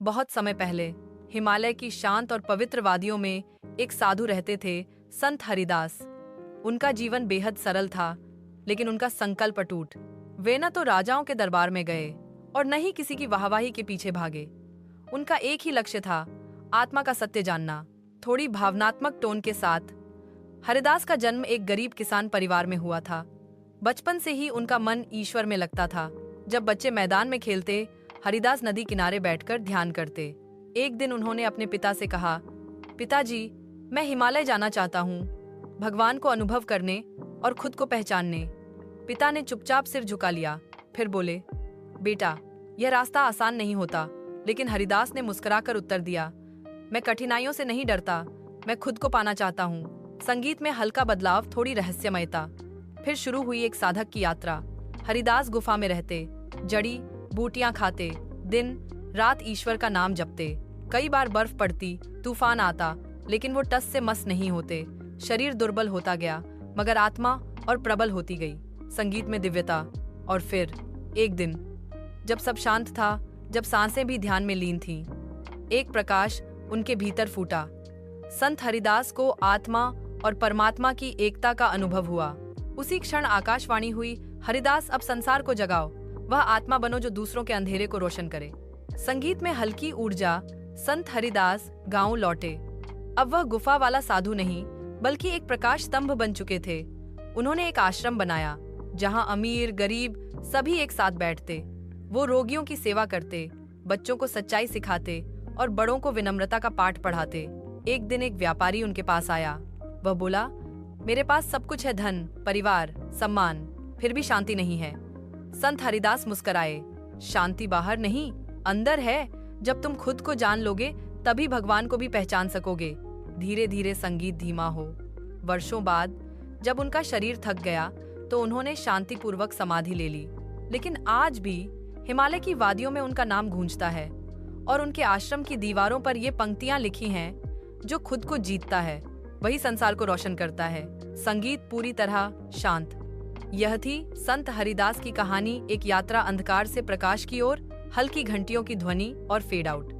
बहुत समय पहले हिमालय की शांत और पवित्र वादियों में एक साधु रहते थे, संत हरिदास। उनका जीवन बेहद सरल था, लेकिन उनका संकल्प अटूट। वे न तो राजाओं के दरबार में गए और न ही किसी की वाहवाही के पीछे भागे। उनका एक ही लक्ष्य था, आत्मा का सत्य जानना। थोड़ी भावनात्मक टोन के साथ, हरिदास का जन्म एक गरीब किसान परिवार में हुआ था। बचपन से ही उनका मन ईश्वर में लगता था। जब बच्चे मैदान में खेलते, हरिदास नदी किनारे बैठकर ध्यान करते। एक दिन उन्होंने अपने पिता से कहा, पिताजी, मैं हिमालय जाना चाहता हूँ, भगवान को अनुभव करने और खुद को पहचानने। पिता ने चुपचाप सिर झुका लिया, फिर बोले, बेटा, यह रास्ता आसान नहीं होता। लेकिन हरिदास ने मुस्कुराकर उत्तर दिया, मैं कठिनाइयों से नहीं डरता, मैं खुद को पाना चाहता हूँ। संगीत में हल्का बदलाव, थोड़ी रहस्यमयता। फिर शुरू हुई एक साधक की यात्रा। हरिदास गुफा में रहते, जड़ी बूटियां खाते, दिन रात ईश्वर का नाम जपते। कई बार बर्फ पड़ती, तूफान आता, लेकिन वो टस से मस नहीं होते। शरीर दुर्बल होता गया, मगर आत्मा और प्रबल होती गई। संगीत में दिव्यता। और फिर एक दिन, जब सब शांत था, जब सांसें भी ध्यान में लीन थीं, एक प्रकाश उनके भीतर फूटा। संत हरिदास को आत्मा और परमात्मा की एकता का अनुभव हुआ। उसी क्षण आकाशवाणी हुई, हरिदास, अब संसार को जगाओ, वह आत्मा बनो जो दूसरों के अंधेरे को रोशन करे। संगीत में हल्की ऊर्जा। संत हरिदास गांव लौटे। अब वह गुफा वाला साधु नहीं, बल्कि एक प्रकाश स्तंभ बन चुके थे। उन्होंने एक आश्रम बनाया, जहां अमीर गरीब सभी एक साथ बैठते। वो रोगियों की सेवा करते, बच्चों को सच्चाई सिखाते और बड़ों को विनम्रता का पाठ पढ़ाते। एक दिन एक व्यापारी उनके पास आया। वह बोला, मेरे पास सब कुछ है, धन, परिवार, सम्मान, फिर भी शांति नहीं है। संत हरिदास मुस्कुराए, शांति बाहर नहीं, अंदर है। जब तुम खुद को जान लोगे, तभी भगवान को भी पहचान सकोगे। धीरे धीरे संगीत धीमा हो। वर्षों बाद जब उनका शरीर थक गया, तो उन्होंने शांतिपूर्वक समाधि ले ली। लेकिन आज भी हिमालय की वादियों में उनका नाम गूंजता है और उनके आश्रम की दीवारों पर ये पंक्तियां लिखी हैं, जो खुद को जीतता है वही संसार को रोशन करता है। संगीत पूरी तरह शांत। यह थी संत हरिदास की कहानी, एक यात्रा अंधकार से प्रकाश की ओर, हल्की घंटियों की ध्वनि और फेड आउट।